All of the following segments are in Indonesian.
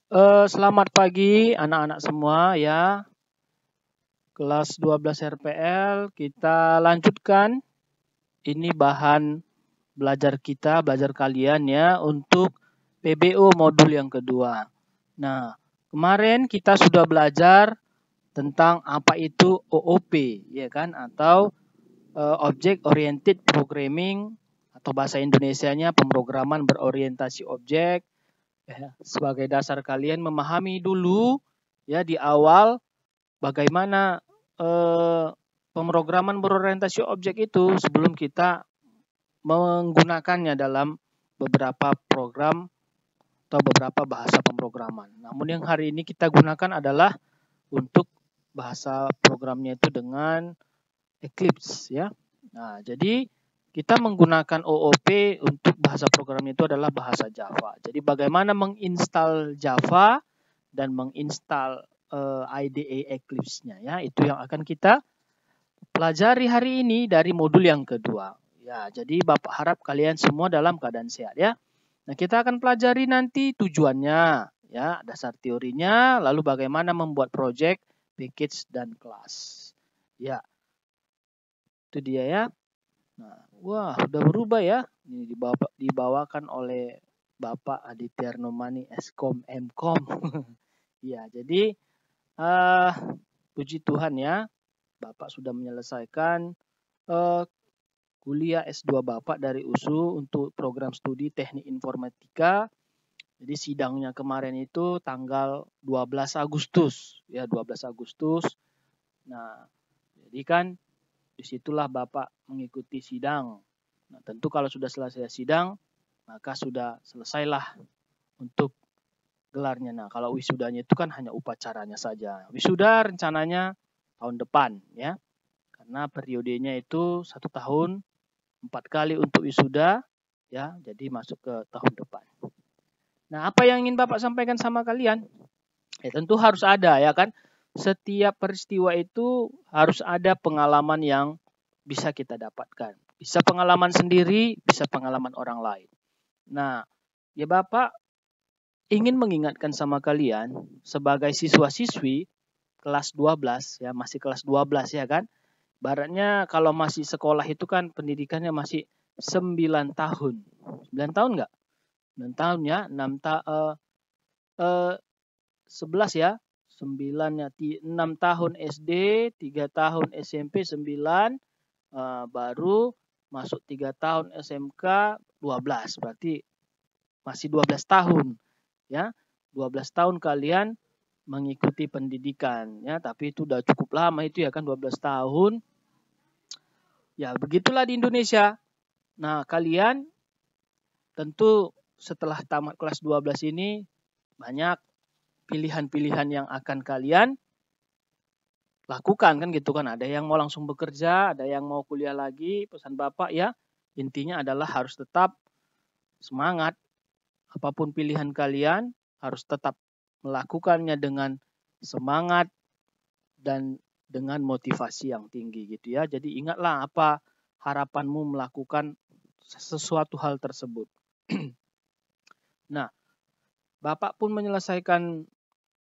Selamat pagi anak-anak semua ya. Kelas 12 RPL kita lanjutkan. Ini bahan belajar kalian ya untuk PBO modul yang kedua. Nah, kemarin kita sudah belajar tentang apa itu OOP ya kan, atau Object Oriented Programming, atau bahasa Indonesianya pemrograman berorientasi objek. Ya, sebagai dasar kalian memahami dulu ya di awal bagaimana eh, pemrograman berorientasi objek itu sebelum kita menggunakannya dalam beberapa program atau beberapa bahasa pemrograman. Namun yang hari ini kita gunakan adalah untuk bahasa programnya itu dengan Eclipse ya. Nah, jadi kita menggunakan OOP untuk bahasa programnya itu adalah bahasa Java. Jadi bagaimana menginstal Java dan menginstal IDE Eclipse-nya ya, itu yang akan kita pelajari hari ini dari modul yang kedua. Ya, jadi Bapak harap kalian semua dalam keadaan sehat ya. Nah, kita akan pelajari nanti tujuannya ya, dasar teorinya, lalu bagaimana membuat project, package dan kelas. Ya, itu dia ya. Nah, wah, udah berubah ya. Ini dibawakan oleh Bapak Aditya Nomani Eskom Mkom. Ya, jadi puji Tuhan ya, Bapak sudah menyelesaikan kuliah S2 Bapak dari USU untuk program studi Teknik Informatika. Jadi sidangnya kemarin itu tanggal 12 Agustus ya, 12 Agustus. Nah, jadi kan disitulah Bapak mengikuti sidang. Nah, tentu kalau sudah selesai sidang, maka sudah selesailah untuk gelarnya. Nah, kalau wisudanya itu kan hanya upacaranya saja. Wisuda rencananya tahun depan ya, karena periodenya itu 1 tahun, 4 kali untuk wisuda ya, jadi masuk ke tahun depan. Nah, apa yang ingin Bapak sampaikan sama kalian? Ya, tentu harus ada ya kan. Setiap peristiwa itu harus ada pengalaman yang bisa kita dapatkan. Bisa pengalaman sendiri, bisa pengalaman orang lain. Nah, ya Bapak ingin mengingatkan sama kalian sebagai siswa-siswi kelas 12 ya, masih kelas 12 ya kan. Baratnya kalau masih sekolah itu kan pendidikannya masih 9 tahun. 9 tahun enggak? 9 tahun ya, 11 ya. 9 ya, 6 tahun SD, 3 tahun SMP 9, baru masuk 3 tahun SMK 12. Berarti masih 12 tahun ya. 12 tahun kalian mengikuti pendidikan ya, tapi itu udah cukup lama itu ya kan, 12 tahun. Ya, begitulah di Indonesia. Nah, kalian tentu setelah tamat kelas 12 ini banyak pilihan-pilihan yang akan kalian lakukan kan gitu kan. Ada yang mau langsung bekerja, ada yang mau kuliah lagi. Pesan Bapak ya, intinya adalah harus tetap semangat. Apapun pilihan kalian harus tetap melakukannya dengan semangat dan dengan motivasi yang tinggi gitu ya. Jadi ingatlah apa harapanmu melakukan sesuatu hal tersebut. Nah, Bapak pun menyelesaikan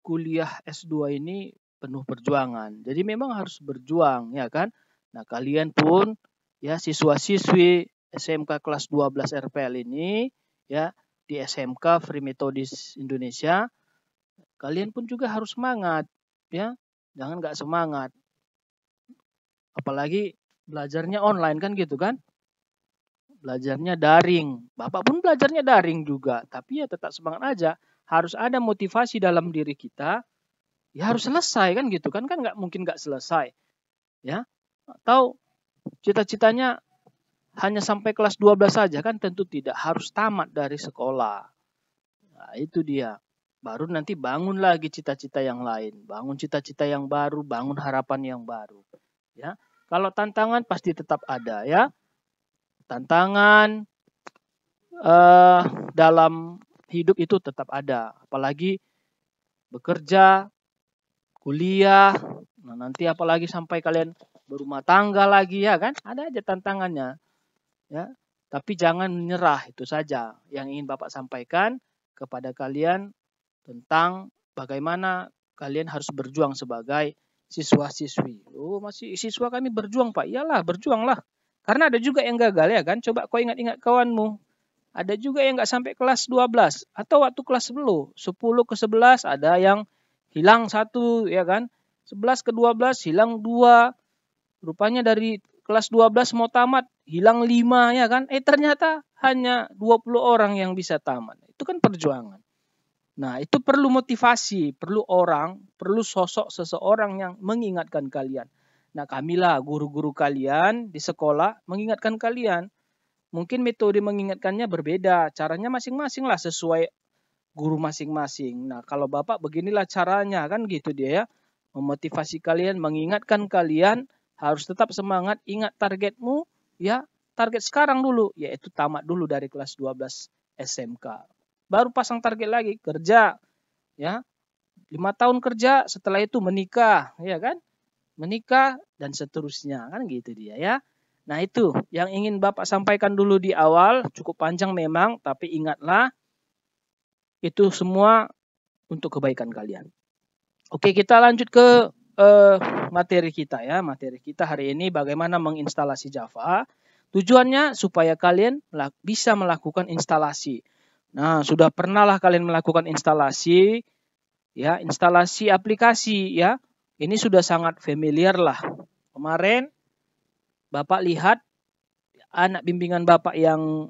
kuliah S2 ini penuh perjuangan. Jadi memang harus berjuang ya kan. Nah, kalian pun ya siswa-siswi SMK kelas 12 RPL ini ya, di SMK Free Methodist Indonesia, kalian pun juga harus semangat ya. Jangan nggak semangat. Apalagi belajarnya online kan gitu kan. Belajarnya daring. Bapak pun belajarnya daring juga, tapi ya tetap semangat aja. Harus ada motivasi dalam diri kita. Ya harus selesai kan gitu kan nggak mungkin nggak selesai ya. Atau cita-citanya hanya sampai kelas 12 saja kan, tentu tidak, harus tamat dari sekolah. Nah, itu dia. Baru nanti bangun lagi cita-cita yang lain, bangun cita-cita yang baru, bangun harapan yang baru ya. Kalau tantangan pasti tetap ada ya. Tantangan dalam hidup itu tetap ada, apalagi bekerja, kuliah, nah nanti apalagi sampai kalian berumah tangga lagi ya kan, ada aja tantangannya ya. Tapi jangan menyerah, itu saja yang ingin Bapak sampaikan kepada kalian tentang bagaimana kalian harus berjuang sebagai siswa-siswi. Oh, masih siswa kami berjuang, Pak. Iyalah, berjuanglah. Karena ada juga yang gagal ya kan. Coba kau ingat-ingat kawanmu. Ada juga yang nggak sampai kelas 12 atau waktu kelas 10 ke 11 ada yang hilang satu ya kan. 11 ke 12 hilang 2. Rupanya dari kelas 12 mau tamat hilang 5 ya kan. Ternyata hanya 20 orang yang bisa tamat. Itu kan perjuangan. Nah, itu perlu motivasi, perlu sosok seseorang yang mengingatkan kalian. Nah, kamilah guru-guru kalian di sekolah mengingatkan kalian. Mungkin metode mengingatkannya berbeda, caranya masing-masing lah sesuai guru masing-masing. Nah, kalau Bapak beginilah caranya kan gitu dia ya. Memotivasi kalian, mengingatkan kalian harus tetap semangat, ingat targetmu ya. Target sekarang dulu yaitu tamat dulu dari kelas 12 SMK. Baru pasang target lagi kerja ya. 5 tahun kerja, setelah itu menikah, ya kan? Menikah dan seterusnya kan gitu dia ya. Nah, itu yang ingin Bapak sampaikan dulu di awal, cukup panjang memang, tapi ingatlah itu semua untuk kebaikan kalian. Oke, kita lanjut ke materi kita ya. Materi kita hari ini bagaimana menginstalasi Java. Tujuannya supaya kalian bisa melakukan instalasi. Nah, sudah pernahlah kalian melakukan instalasi ya, instalasi aplikasi ya. Ini sudah sangat familiar lah. Kemarin Bapak lihat anak bimbingan Bapak yang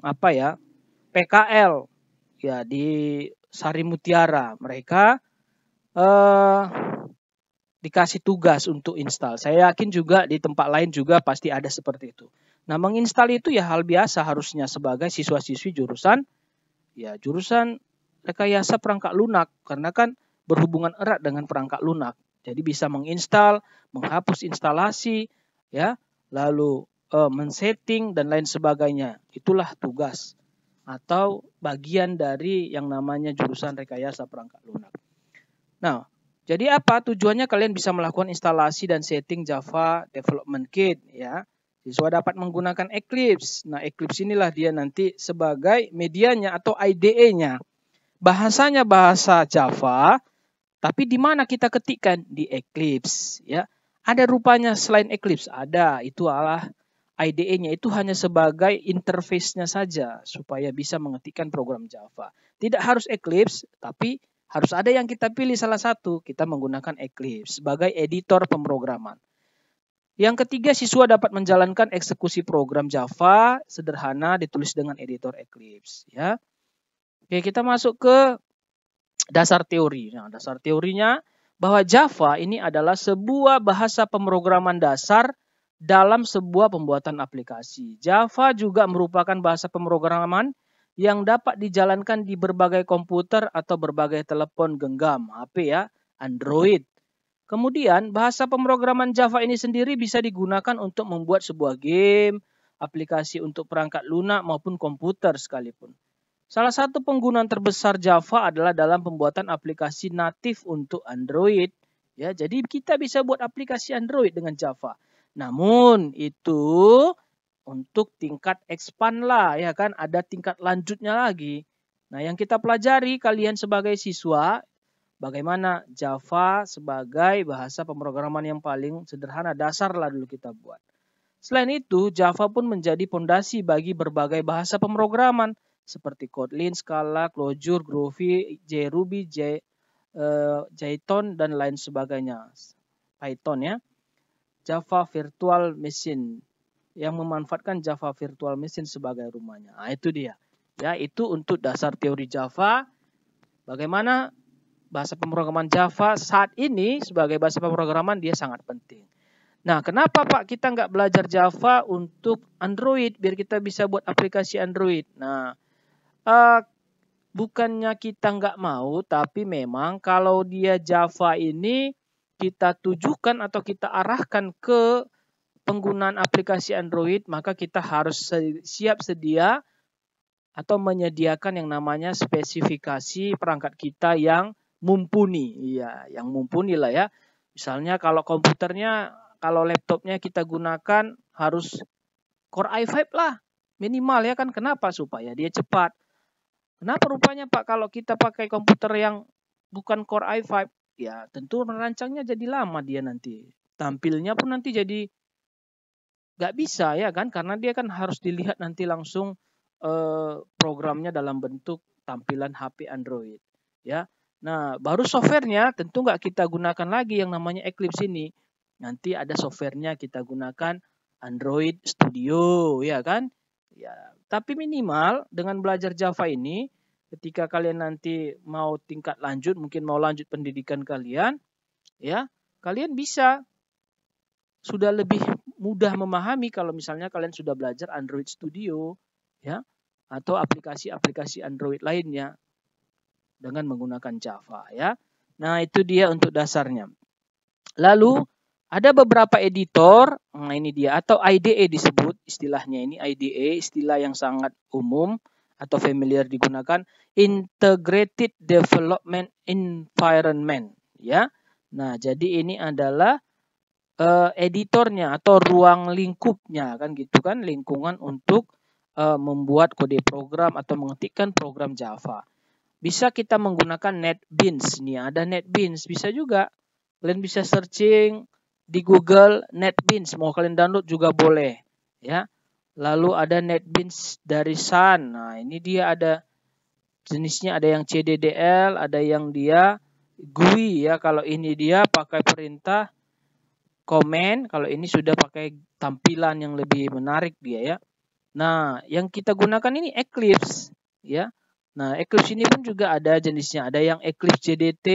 PKL ya di Sari Mutiara, mereka dikasih tugas untuk install. Saya yakin juga di tempat lain juga pasti ada seperti itu. Nah, menginstal itu ya hal biasa harusnya sebagai siswa-siswi jurusan rekayasa perangkat lunak, karena kan berhubungan erat dengan perangkat lunak. Jadi bisa menginstal, menghapus instalasi ya, lalu men-setting dan lain sebagainya. Itulah tugas atau bagian dari yang namanya jurusan rekayasa perangkat lunak. Nah, jadi apa tujuannya? Kalian bisa melakukan instalasi dan setting Java Development Kit ya. Siswa dapat menggunakan Eclipse. Nah, Eclipse inilah dia nanti sebagai medianya atau IDE-nya. Bahasanya bahasa Java, tapi di mana kita ketikkan? Di Eclipse ya. Ada rupanya selain Eclipse? Ada, itu adalah IDE-nya, itu hanya sebagai interface-nya saja supaya bisa mengetikkan program Java. Tidak harus Eclipse, tapi harus ada yang kita pilih salah satu. Kita menggunakan Eclipse sebagai editor pemrograman. Yang ketiga, siswa dapat menjalankan eksekusi program Java sederhana ditulis dengan editor Eclipse. Ya. Oke, kita masuk ke dasar teori. Nah, dasar teorinya bahwa Java ini adalah sebuah bahasa pemrograman dasar dalam sebuah pembuatan aplikasi. Java juga merupakan bahasa pemrograman yang dapat dijalankan di berbagai komputer atau berbagai telepon genggam, HP ya, Android. Kemudian bahasa pemrograman Java ini sendiri bisa digunakan untuk membuat sebuah game, aplikasi untuk perangkat lunak maupun komputer sekalipun. Salah satu penggunaan terbesar Java adalah dalam pembuatan aplikasi natif untuk Android. Ya, jadi kita bisa buat aplikasi Android dengan Java. Namun itu untuk tingkat expand lah ya kan, ada tingkat lanjutnya lagi. Nah, yang kita pelajari kalian sebagai siswa bagaimana Java sebagai bahasa pemrograman yang paling sederhana, dasar lah dulu kita buat. Selain itu, Java pun menjadi fondasi bagi berbagai bahasa pemrograman seperti Kotlin, Scala, Clojure, Groovy, JRuby, Jython dan lain sebagainya. Python ya. Java Virtual Machine yang memanfaatkan Java Virtual Machine sebagai rumahnya. Nah, itu dia. Ya, itu untuk dasar teori Java. Bagaimana bahasa pemrograman Java saat ini sebagai bahasa pemrograman dia sangat penting. Nah, kenapa Pak kita nggak belajar Java untuk Android biar kita bisa buat aplikasi Android? Nah, bukannya kita nggak mau, tapi memang kalau dia Java ini kita tujukan atau kita arahkan ke penggunaan aplikasi Android, maka kita harus siap sedia atau menyediakan yang namanya spesifikasi perangkat kita yang mumpuni. Iya, yang mumpuni lah ya. Misalnya kalau komputernya, kalau laptopnya kita gunakan harus Core i5 lah. Minimal ya kan. Kenapa? Supaya dia cepat. Kenapa rupanya Pak kalau kita pakai komputer yang bukan Core i5, ya tentu merancangnya jadi lama dia nanti. Tampilnya pun nanti jadi nggak bisa ya kan, karena dia kan harus dilihat nanti langsung programnya dalam bentuk tampilan HP Android. Ya, nah baru softwarenya tentu nggak kita gunakan lagi yang namanya Eclipse ini. Nanti ada softwarenya kita gunakan Android Studio, ya kan? Ya, tapi minimal dengan belajar Java ini, ketika kalian nanti mau tingkat lanjut, mungkin mau lanjut pendidikan kalian, ya, kalian bisa sudah lebih mudah memahami kalau misalnya kalian sudah belajar Android Studio, ya, atau aplikasi-aplikasi Android lainnya dengan menggunakan Java, ya. Nah, itu dia untuk dasarnya. Lalu ada beberapa editor, nah ini dia, atau IDE disebut istilahnya ini. IDE istilah yang sangat umum atau familiar digunakan, Integrated Development Environment, ya. Nah, jadi ini adalah editornya atau ruang lingkupnya, kan gitu kan, lingkungan untuk membuat kode program atau mengetikkan program Java. Bisa kita menggunakan NetBeans nih, ada NetBeans, bisa juga kalian bisa searching di Google NetBeans, mau kalian download juga boleh, ya. Lalu ada NetBeans dari Sun. Nah, ini dia ada jenisnya, ada yang CDDL, ada yang dia GUI, ya. Kalau ini dia pakai perintah komen, kalau ini sudah pakai tampilan yang lebih menarik dia, ya. Nah, yang kita gunakan ini Eclipse, ya. Nah, Eclipse ini pun juga ada jenisnya, ada yang Eclipse JDT,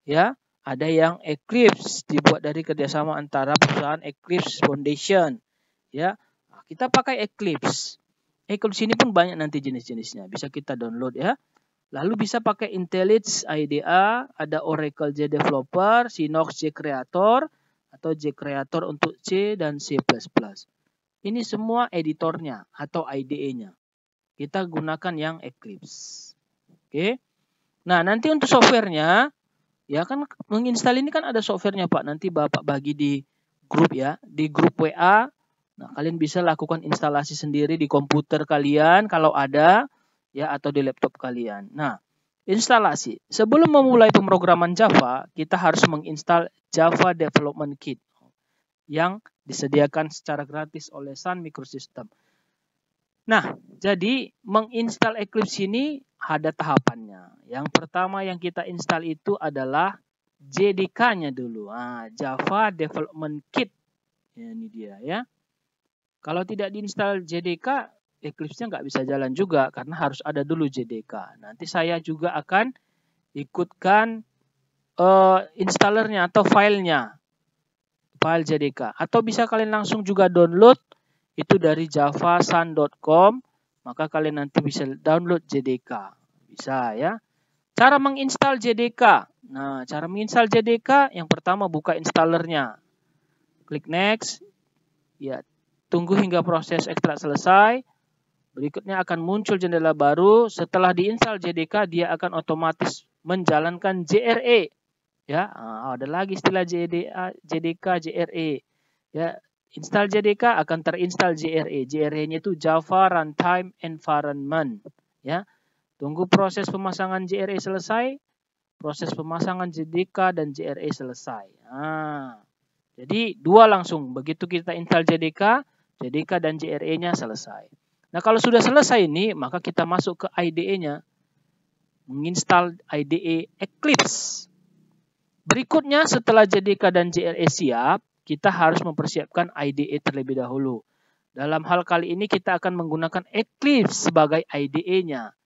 ya, ada yang Eclipse dibuat dari kerjasama antara perusahaan Eclipse Foundation, ya. Nah, kita pakai Eclipse. Eclipse ini pun banyak nanti jenis-jenisnya, bisa kita download, ya. Lalu bisa pakai IntelliJ IDEA, ada Oracle JDeveloper, Synops JCreator, atau JCreator untuk C dan C++. Ini semua editornya atau IDE-nya. Kita gunakan yang Eclipse. Oke. Nah, nanti untuk softwarenya, ya kan menginstal ini kan ada softwarenya Pak. Nanti Bapak bagi di grup, ya, di grup WA. Nah, kalian bisa lakukan instalasi sendiri di komputer kalian kalau ada, ya, atau di laptop kalian. Nah, instalasi. Sebelum memulai pemrograman Java, kita harus menginstal Java Development Kit yang disediakan secara gratis oleh Sun Microsystem. Nah, jadi menginstal Eclipse ini ada tahapannya. Yang pertama yang kita install itu adalah JDK-nya dulu. Nah, Java Development Kit. Ya, ini dia, ya. Kalau tidak diinstal JDK, Eclipse-nya nggak bisa jalan juga karena harus ada dulu JDK. Nanti saya juga akan ikutkan installernya atau filenya, file JDK. Atau bisa kalian langsung juga download itu dari javasun.com, maka kalian nanti bisa download JDK. Bisa, ya. Cara menginstal JDK. Nah, cara menginstal JDK yang pertama buka installernya. Klik next. Ya, tunggu hingga proses ekstrak selesai. Berikutnya akan muncul jendela baru. Setelah diinstal JDK, dia akan otomatis menjalankan JRE. Ya, ada lagi istilah JDK, JRE. Ya, install JDK akan terinstall JRE. JRE-nya itu Java Runtime Environment. Ya, tunggu proses pemasangan JRE selesai. Proses pemasangan JDK dan JRE selesai. Nah, jadi dua langsung. Begitu kita install JDK dan JRE-nya selesai. Nah, kalau sudah selesai ini, maka kita masuk ke IDE-nya. Menginstal IDE Eclipse. Berikutnya, setelah JDK dan JRE siap, kita harus mempersiapkan IDE terlebih dahulu. Dalam hal kali ini kita akan menggunakan Eclipse sebagai IDE-nya.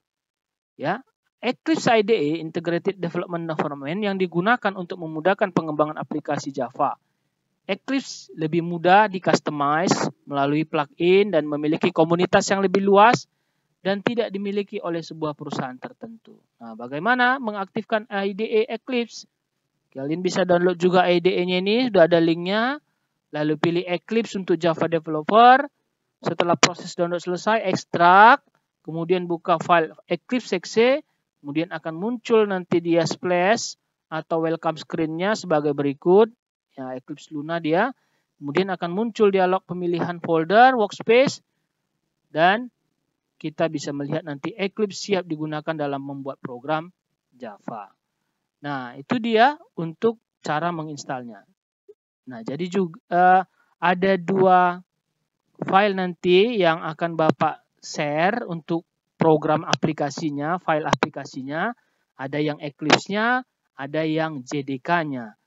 Ya, Eclipse IDE, Integrated Development Environment, yang digunakan untuk memudahkan pengembangan aplikasi Java. Eclipse lebih mudah di-customize melalui plugin dan memiliki komunitas yang lebih luas dan tidak dimiliki oleh sebuah perusahaan tertentu. Nah, bagaimana mengaktifkan IDE Eclipse? Kalian bisa download juga IDE-nya ini, sudah ada linknya. Lalu pilih Eclipse untuk Java Developer. Setelah proses download selesai, ekstrak. Kemudian buka file Eclipse.exe. Kemudian akan muncul nanti dia splash atau welcome screen-nya sebagai berikut. Ya, Eclipse Luna dia. Kemudian akan muncul dialog pemilihan folder, workspace. Dan kita bisa melihat nanti Eclipse siap digunakan dalam membuat program Java. Nah, itu dia untuk cara menginstalnya. Nah, jadi juga ada 2 file nanti yang akan Bapak share untuk program aplikasinya, file aplikasinya. Ada yang Eclipse-nya, ada yang JDK-nya.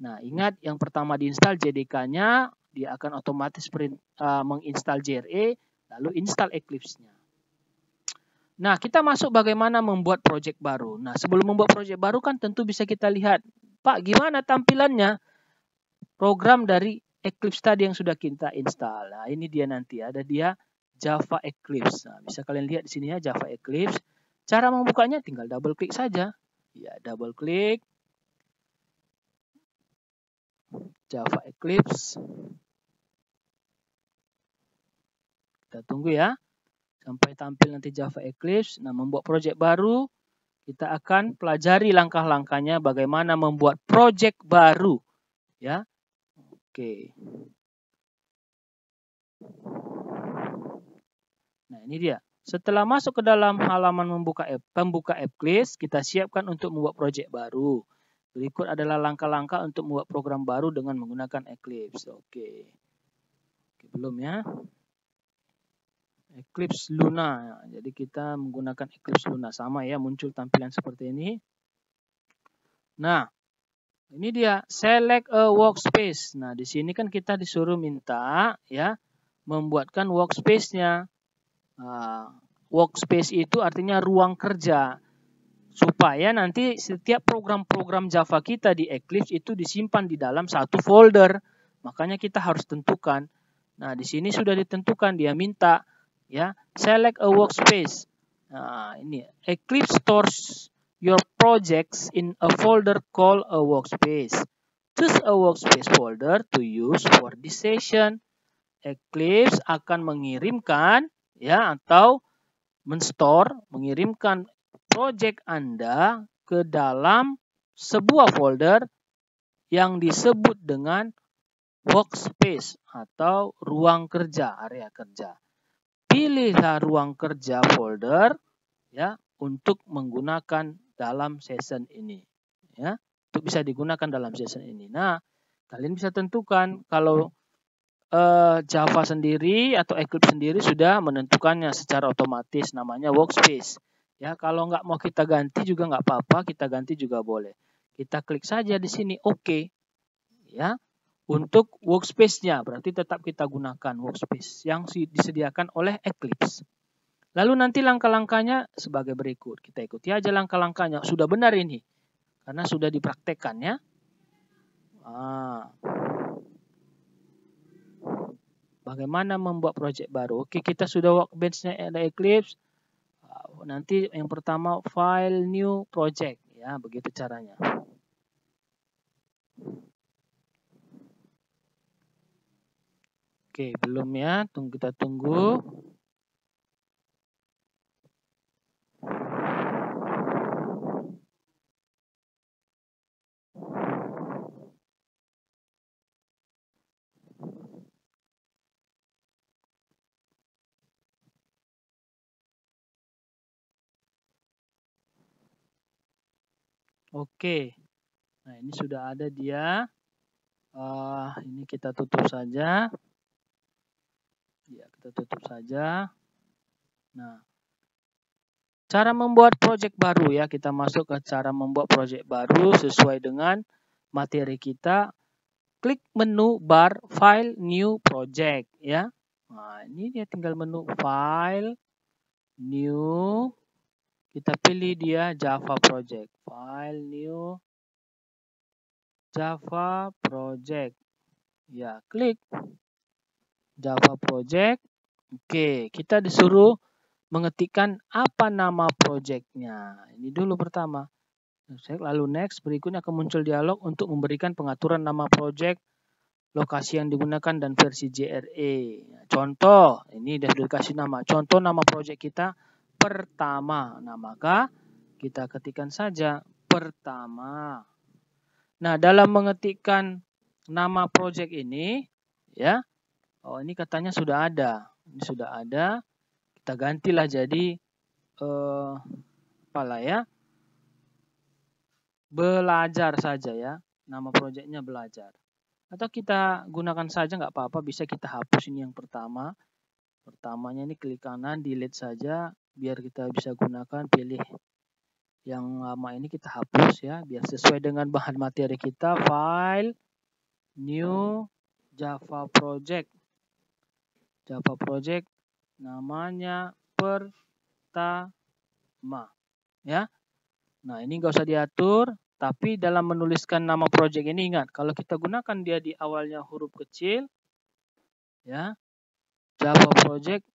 Nah, ingat yang pertama diinstal JDK-nya, dia akan otomatis menginstal JRE, lalu install Eclipse-nya. Nah, kita masuk bagaimana membuat project baru. Nah, sebelum membuat project baru kan tentu bisa kita lihat, Pak, gimana tampilannya program dari Eclipse tadi yang sudah kita install. Nah, ini dia nanti, ada dia Java Eclipse. Nah, bisa kalian lihat di sini ya, Java Eclipse. Cara membukanya tinggal double klik saja. Ya, double klik. Java Eclipse. Kita tunggu ya, sampai tampil nanti Java Eclipse. Nah, membuat project baru, kita akan pelajari langkah-langkahnya bagaimana membuat project baru. Ya, oke. Nah, ini dia. Setelah masuk ke dalam halaman pembuka Eclipse, kita siapkan untuk membuat project baru. Berikut adalah langkah-langkah untuk membuat program baru dengan menggunakan Eclipse. Oke, belum ya. Eclipse Luna. Jadi kita menggunakan Eclipse Luna. Sama ya, muncul tampilan seperti ini. Nah, ini dia, select a workspace. Nah, di sini kan kita disuruh minta ya membuatkan workspace-nya. Workspace itu artinya ruang kerja, supaya nanti setiap program-program Java kita di Eclipse itu disimpan di dalam satu folder. Makanya kita harus tentukan. Nah, di sini sudah ditentukan, dia minta ya, select a workspace. Nah, ini Eclipse stores your projects in a folder called a workspace. Choose a workspace folder to use for this session. Eclipse akan mengirimkan ya, atau mengirimkan project Anda ke dalam sebuah folder yang disebut dengan workspace atau ruang kerja, area kerja. Pilihlah ruang kerja folder ya untuk menggunakan dalam session ini ya, untuk bisa digunakan dalam session ini. Nah, kalian bisa tentukan kalau Java sendiri atau Eclipse sendiri sudah menentukannya secara otomatis, namanya workspace. Ya, kalau nggak mau kita ganti juga nggak apa-apa, kita ganti juga boleh. Kita klik saja di sini OK. Ya, untuk workspace-nya berarti tetap kita gunakan workspace yang disediakan oleh Eclipse. Lalu nanti langkah-langkahnya sebagai berikut. Kita ikuti aja langkah-langkahnya. Sudah benar ini, karena sudah dipraktekkan ya. Bagaimana membuat project baru? Oke, kita sudah workbench-nya ada Eclipse. Nanti yang pertama file new project ya, begitu caranya. Oke, belum ya, kita tunggu. Oke, nah ini sudah ada dia. Ini kita tutup saja. Ya, kita tutup saja. Nah, cara membuat project baru ya, kita masuk ke cara membuat project baru sesuai dengan materi kita. Klik menu bar File New Project ya. Nah, ini dia tinggal menu File New. Kita pilih dia Java Project. File New Java Project. Ya, klik Java Project. Oke, kita disuruh mengetikkan apa nama projectnya. Ini dulu pertama. Lalu next, berikutnya akan muncul dialog untuk memberikan pengaturan nama project, lokasi yang digunakan, dan versi JRE. Contoh, ini sudah dikasih nama. Contoh nama project kita pertama. Nah, maka kita ketikkan saja pertama. Nah, dalam mengetikkan nama project ini, ya, oh ini katanya sudah ada. Ini sudah ada. Kita gantilah jadi apalah ya. belajar saja ya. Nama projectnya belajar. Atau kita gunakan saja nggak apa-apa, bisa kita hapus ini yang pertama. Pertamanya ini klik kanan, delete saja, biar kita bisa gunakan, pilih yang lama ini kita hapus ya, biar sesuai dengan bahan materi kita. File, new, Java project. Java project namanya pertama ya. Nah, ini nggak usah diatur, tapi dalam menuliskan nama project ini ingat, kalau kita gunakan dia di awalnya huruf kecil, ya, Java project,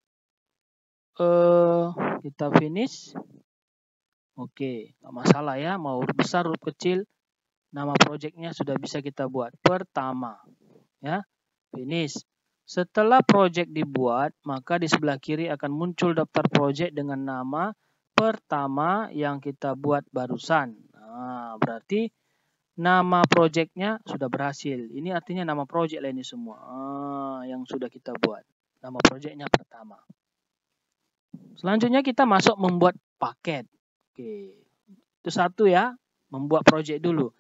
kita finish, oke, nggak masalah ya, mau huruf besar, huruf kecil, nama projectnya sudah bisa kita buat, pertama, ya, finish. Setelah project dibuat, maka di sebelah kiri akan muncul daftar project dengan nama pertama yang kita buat barusan. Nah, berarti nama projectnya sudah berhasil. Ini artinya nama project lah ini semua. Yang sudah kita buat. Nama projectnya pertama. Selanjutnya kita masuk membuat paket. Oke. Itu satu ya. Membuat project dulu.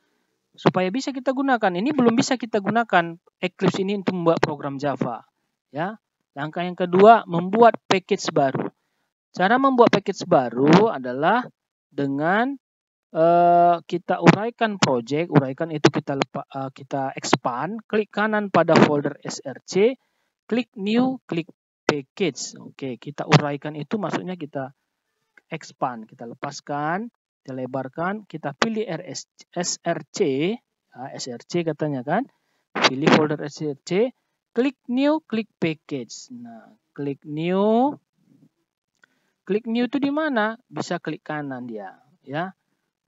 Supaya bisa kita gunakan. Ini belum bisa kita gunakan Eclipse ini untuk membuat program Java. Ya. Langkah yang kedua, membuat package baru. Cara membuat package baru adalah dengan kita uraikan project, uraikan itu kita expand, klik kanan pada folder src, klik new, klik package. Oke, kita uraikan itu maksudnya kita expand, kita lepaskan, kita lebarkan, kita pilih src, src katanya kan, pilih folder src, klik new, klik package. Nah, klik new itu di mana? Bisa klik kanan dia, ya.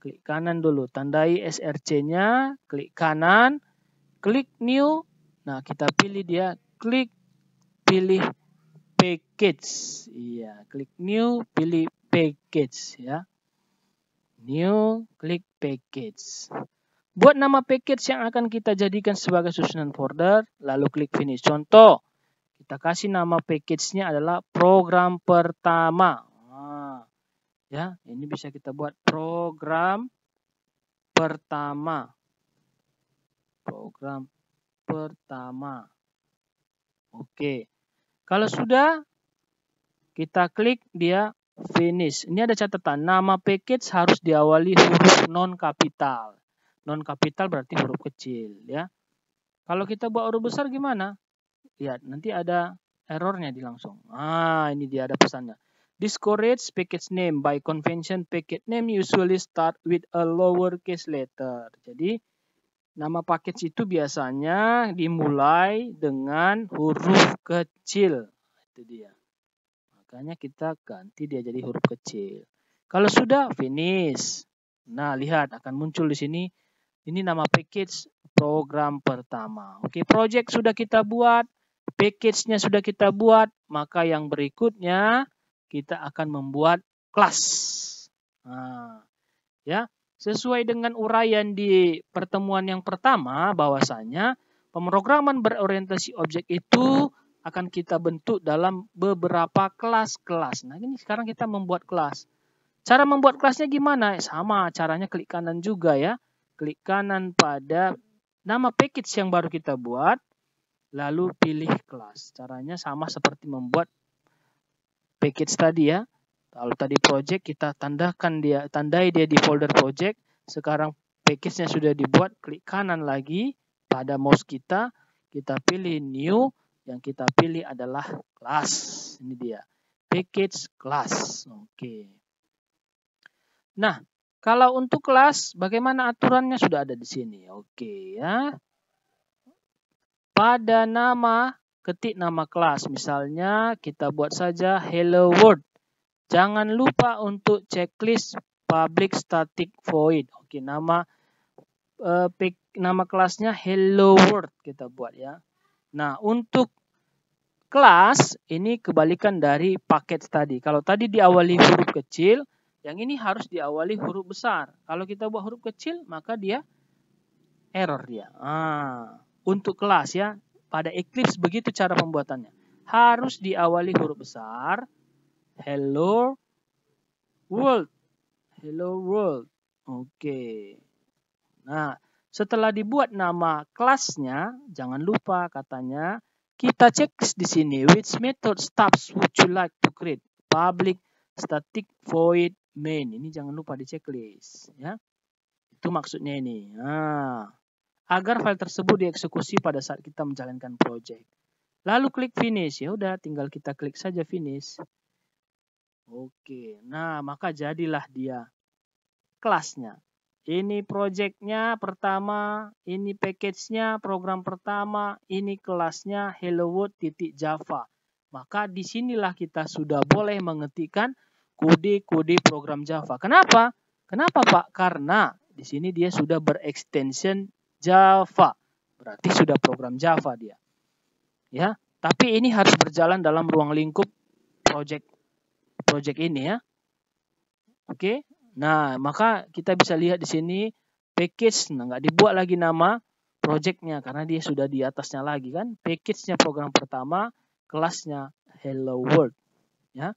Klik kanan dulu, tandai src-nya, klik kanan, klik new. Nah, kita pilih dia, pilih package. Iya, klik new, pilih package ya. New, klik package. Buat nama package yang akan kita jadikan sebagai susunan folder, lalu klik finish. Contoh, kita kasih nama package-nya adalah program pertama. Ya, ini bisa kita buat program pertama. Program pertama. Oke. Kalau sudah, kita klik dia finish. Ini ada catatan, nama package harus diawali huruf non kapital. Non kapital berarti huruf kecil ya. Kalau kita buat huruf besar gimana? Lihat, nanti ada errornya di langsung. Ini dia ada pesannya. Discourage package name. By convention, package name usually start with a lowercase letter. Jadi, nama package itu biasanya dimulai dengan huruf kecil. Itu dia. Makanya kita ganti dia jadi huruf kecil. Kalau sudah, finish. Nah, lihat akan muncul di sini. Ini nama package program pertama. Oke, project sudah kita buat. Package-nya sudah kita buat. Maka yang berikutnya, kita akan membuat kelas. Nah, ya, sesuai dengan uraian di pertemuan yang pertama, bahwasanya pemrograman berorientasi objek itu akan kita bentuk dalam beberapa kelas-kelas. Nah, ini sekarang kita membuat kelas. Cara membuat kelasnya gimana? Sama, caranya klik kanan juga ya. Klik kanan pada nama package yang baru kita buat, lalu pilih kelas. Caranya sama seperti membuat package tadi ya. Kalau tadi project kita tandai dia di folder project. Sekarang package-nya sudah dibuat, klik kanan lagi pada mouse kita pilih new, yang kita pilih adalah kelas. Ini dia, package class. Oke. Nah, kalau untuk kelas bagaimana aturannya sudah ada di sini. Oke ya. Pada nama, ketik nama kelas. Misalnya kita buat saja hello world. Jangan lupa untuk checklist public static void. Oke, nama kelasnya hello world kita buat ya. Nah, untuk kelas ini kebalikan dari paket tadi. Kalau tadi diawali huruf kecil, yang ini harus diawali huruf besar. Kalau kita buat huruf kecil, maka dia error dia. Untuk kelas ya, pada Eclipse begitu cara pembuatannya. Harus diawali huruf besar. Hello world. Hello world. Oke. Nah, setelah dibuat nama kelasnya, jangan lupa katanya kita checklist di sini. Which method stubs would you like to create? Public, static, void, main. Ini jangan lupa di checklist. Ya, itu maksudnya ini. Nah, agar file tersebut dieksekusi pada saat kita menjalankan project. Lalu klik finish. Ya udah, tinggal kita klik saja finish. Oke, nah maka jadilah dia kelasnya. Ini projectnya pertama, ini package-nya program pertama, ini kelasnya Hello World.java. Maka disinilah kita sudah boleh mengetikkan kode-kode program Java. Kenapa? Kenapa Pak? Karena di sini dia sudah berekstension Java. Berarti sudah program Java dia. Ya, tapi ini harus berjalan dalam ruang lingkup project ini ya. Oke. Nah, maka kita bisa lihat di sini package, nah nggak dibuat lagi nama projectnya karena dia sudah di atasnya lagi kan. Package-nya program pertama, kelasnya Hello World. Ya,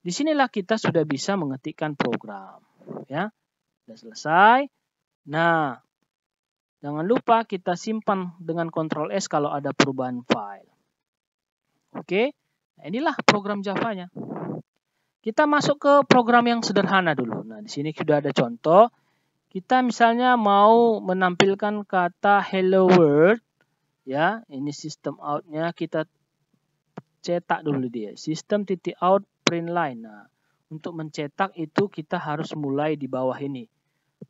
disinilah kita sudah bisa mengetikkan program. Ya, sudah selesai. Nah, jangan lupa kita simpan dengan Ctrl S kalau ada perubahan file. Oke, nah, inilah program Java-nya. Kita masuk ke program yang sederhana dulu. Nah, di sini sudah ada contoh. Kita misalnya mau menampilkan kata hello world. Ya, ini system out-nya kita cetak dulu dia. System titik out print line. Nah, untuk mencetak itu kita harus mulai di bawah ini.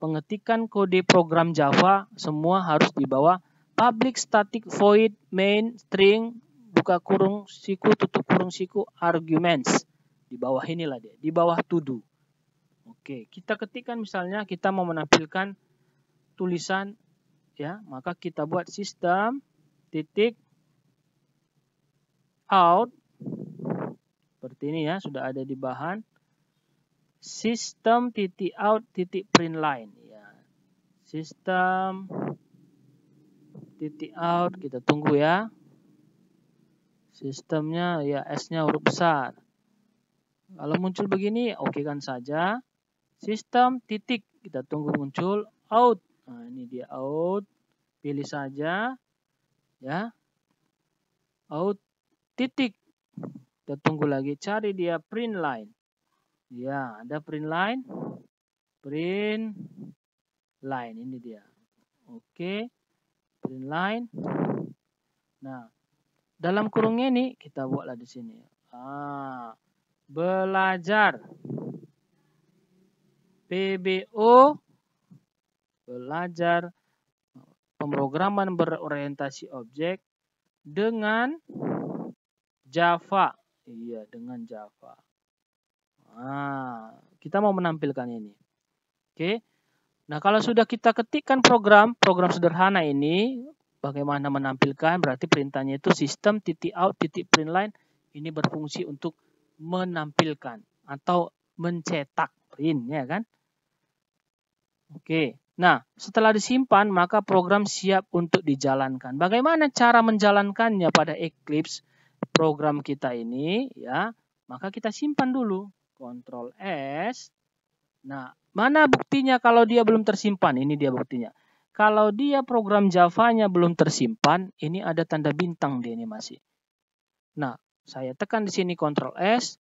Pengetikan kode program Java semua harus di bawah public static void main string buka kurung siku tutup kurung siku arguments. Di bawah inilah dia, di bawah to do. Oke, kita ketikkan misalnya kita mau menampilkan tulisan ya, maka kita buat sistem titik out seperti ini ya, sudah ada di bahan sistem titik out titik print line ya. Sistem titik out, kita tunggu ya. Sistemnya ya S-nya huruf besar. Kalau muncul begini, oke kan saja. Sistem titik, kita tunggu muncul out. Nah, ini dia out. Pilih saja ya. Out titik. Kita tunggu lagi, cari dia print line. Ya, ada print line. Print line ini dia. Oke. Print line. Nah, dalam kurungnya ini kita buatlah di sini. Belajar PBO, belajar pemrograman berorientasi objek dengan Java. Iya, dengan Java. Nah, kita mau menampilkan ini. Oke. Nah, kalau sudah kita ketikkan program sederhana ini, bagaimana menampilkan? Berarti perintahnya itu sistem titik out titik print line ini berfungsi untuk menampilkan atau mencetak print ya kan? Oke. Nah, setelah disimpan maka program siap untuk dijalankan. Bagaimana cara menjalankannya pada Eclipse program kita ini ya? Maka kita simpan dulu. Ctrl S. Nah, mana buktinya kalau dia belum tersimpan? Ini dia buktinya. Kalau dia program Java-nya belum tersimpan, ini ada tanda bintang dia ini masih. Nah, saya tekan di sini Ctrl S,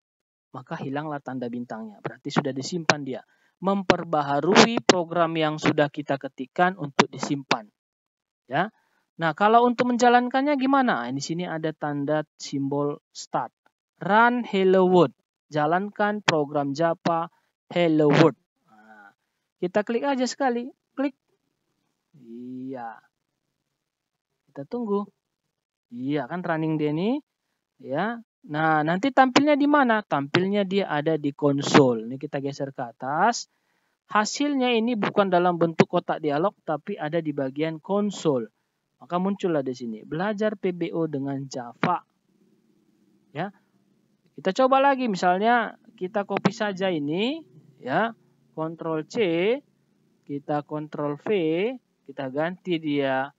maka hilanglah tanda bintangnya. Berarti sudah disimpan dia. Memperbaharui program yang sudah kita ketikkan untuk disimpan. Ya. Nah, kalau untuk menjalankannya gimana? Di sini ada tanda simbol start. Run Hello World. Jalankan program Java Hello World. Nah, kita klik aja sekali. Klik. Iya. Kita tunggu. Iya kan running dia ini. Ya. Nah, nanti tampilnya di mana? Tampilnya dia ada di konsol. Ini kita geser ke atas. Hasilnya ini bukan dalam bentuk kotak dialog, tapi ada di bagian konsol. Maka muncullah di sini. Belajar PBO dengan Java. Ya. Kita coba lagi misalnya kita copy saja ini ya. Ctrl C, kita Ctrl V, kita ganti dia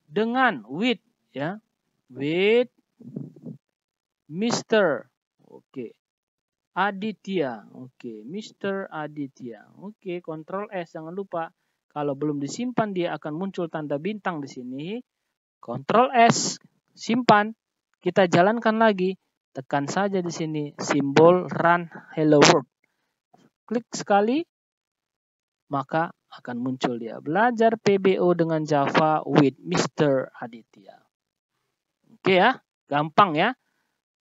dengan with ya. With Mr. Oke. Aditya. Oke, Mr. Aditya. Oke, Ctrl S jangan lupa. Kalau belum disimpan dia akan muncul tanda bintang di sini. Ctrl S, simpan. Kita jalankan lagi. Tekan saja di sini simbol run hello world. Klik sekali, maka akan muncul dia. Belajar PBO dengan Java with Mr. Aditya. Oke ya, gampang ya.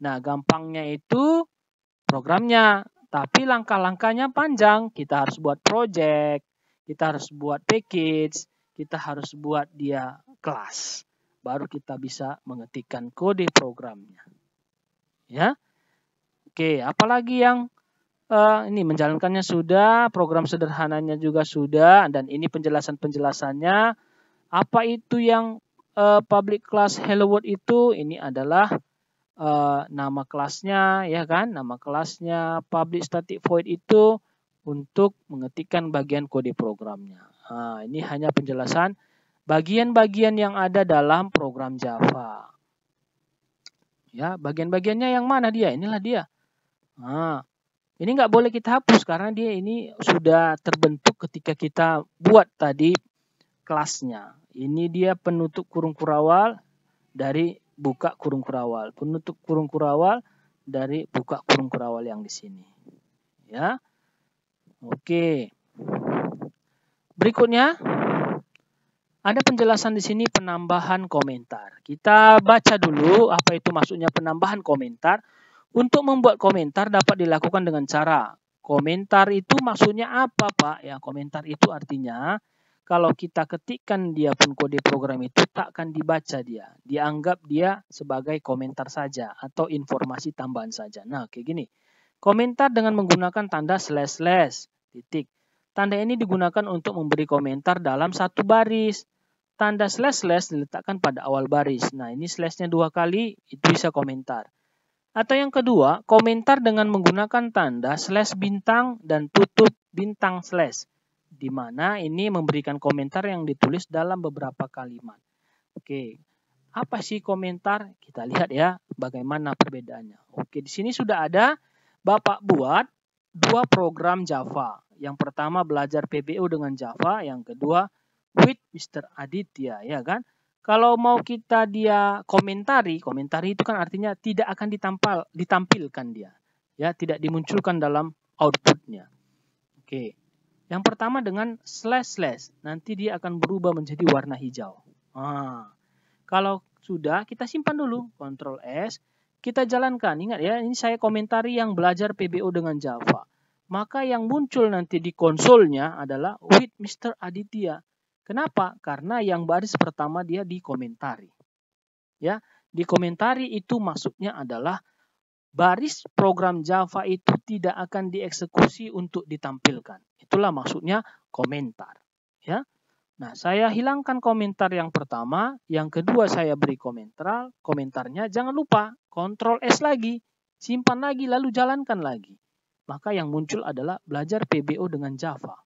Nah, gampangnya itu programnya. Tapi langkah-langkahnya panjang. Kita harus buat project, kita harus buat package, kita harus buat dia kelas. Baru kita bisa mengetikkan kode programnya. Ya, oke. Apalagi yang ini menjalankannya sudah, program sederhananya juga sudah, dan ini penjelasannya. Apa itu yang public class hello world itu? Ini adalah nama kelasnya, ya kan? Nama kelasnya public static void itu untuk mengetikkan bagian kode programnya. Nah, ini hanya penjelasan bagian-bagian yang ada dalam program Java. Ya, bagian-bagiannya yang mana dia? Inilah dia. Nah, ini nggak boleh kita hapus karena dia ini sudah terbentuk ketika kita buat tadi kelasnya. Ini dia penutup kurung kurawal dari buka kurung kurawal. Penutup kurung kurawal dari buka kurung kurawal yang di sini. Ya. Oke. Berikutnya ada penjelasan di sini penambahan komentar. Kita baca dulu apa itu maksudnya penambahan komentar. Untuk membuat komentar dapat dilakukan dengan cara komentar itu maksudnya apa, Pak? Ya, komentar itu artinya kalau kita ketikkan dia pun kode program itu tak akan dibaca dia. Dianggap dia sebagai komentar saja atau informasi tambahan saja. Nah, kayak gini. Komentar dengan menggunakan tanda slash, titik. Tanda ini digunakan untuk memberi komentar dalam satu baris. Tanda slash diletakkan pada awal baris. Nah, ini slashnya 2 kali, itu bisa komentar. Atau yang kedua, komentar dengan menggunakan tanda slash bintang dan tutup bintang slash. Di mana ini memberikan komentar yang ditulis dalam beberapa kalimat. Oke, apa sih komentar? Kita lihat ya bagaimana perbedaannya. Oke, di sini sudah ada Bapak buat 2 program Java. Yang pertama belajar PBO dengan Java, yang kedua with Mr. Aditya, ya kan? Kalau mau kita dia komentari itu kan artinya tidak akan ditampilkan dia. Ya, tidak dimunculkan dalam outputnya. Oke. Yang pertama dengan slash. Nanti dia akan berubah menjadi warna hijau. Nah, kalau sudah, kita simpan dulu. Ctrl S. Kita jalankan. Ingat ya, ini saya komentari yang belajar PBO dengan Java. Maka yang muncul nanti di konsolnya adalah with Mr. Aditya. Kenapa? Karena yang baris pertama dia dikomentari. Ya, dikomentari itu maksudnya adalah baris program Java itu tidak akan dieksekusi untuk ditampilkan. Itulah maksudnya komentar. Ya. Nah, saya hilangkan komentar yang pertama, yang kedua saya beri komentarnya. Jangan lupa Ctrl S lagi, simpan lagi, lalu jalankan lagi. Maka yang muncul adalah belajar PBO dengan Java.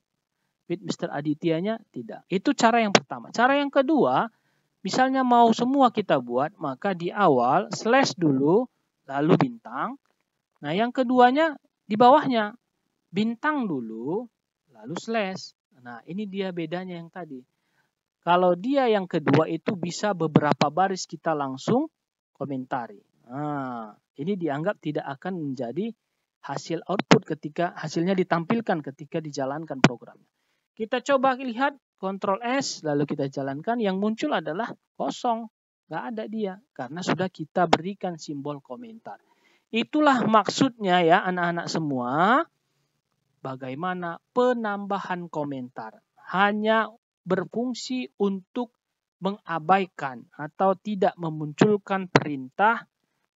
With Mr. Aditya-nya tidak. Itu cara yang pertama. Cara yang kedua, misalnya mau semua kita buat, maka di awal slash dulu, lalu bintang. Nah, yang keduanya di bawahnya bintang dulu, lalu slash. Nah, ini dia bedanya yang tadi. Kalau dia yang kedua itu bisa beberapa baris kita langsung komentari. Nah, ini dianggap tidak akan menjadi hasil output ketika hasilnya ditampilkan ketika dijalankan programnya. Kita coba lihat Ctrl S, lalu kita jalankan. Yang muncul adalah kosong. Nggak ada dia, karena sudah kita berikan simbol komentar. Itulah maksudnya ya anak-anak semua, bagaimana penambahan komentar. Hanya berfungsi untuk mengabaikan atau tidak memunculkan perintah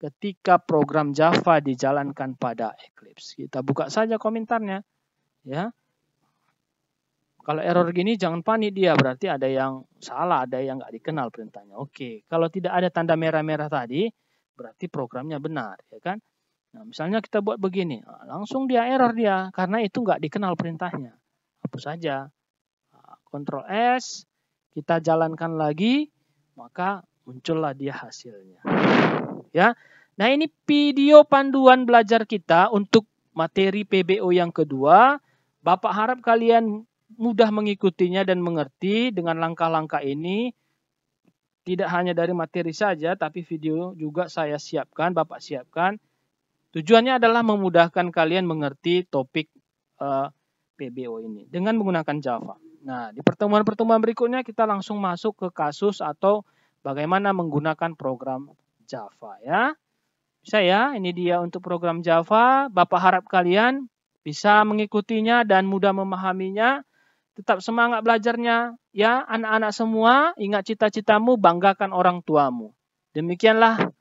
ketika program Java dijalankan pada Eclipse. Kita buka saja komentarnya. Ya. Kalau error gini jangan panik dia, berarti ada yang salah, ada yang nggak dikenal perintahnya. Oke, kalau tidak ada tanda merah-merah tadi, berarti programnya benar, ya kan? Nah, misalnya kita buat begini, langsung dia error dia, karena itu nggak dikenal perintahnya. Hapus saja. Ctrl S, kita jalankan lagi, maka muncullah dia hasilnya. Ya, nah ini video panduan belajar kita untuk materi PBO yang kedua. Bapak harap kalian mudah mengikutinya dan mengerti dengan langkah-langkah ini. Tidak hanya dari materi saja, tapi video juga saya siapkan, Bapak siapkan. Tujuannya adalah memudahkan kalian mengerti topik PBO ini dengan menggunakan Java. Nah, di pertemuan-pertemuan berikutnya kita langsung masuk ke kasus atau bagaimana menggunakan program Java ya. Bisa ya, ini dia untuk program Java. Bapak harap kalian bisa mengikutinya dan mudah memahaminya. Tetap semangat belajarnya ya anak-anak semua. Ingat cita-citamu, banggakan orang tuamu. Demikianlah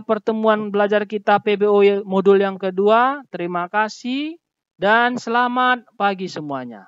pertemuan belajar kita PBO modul yang kedua. Terima kasih dan selamat pagi semuanya.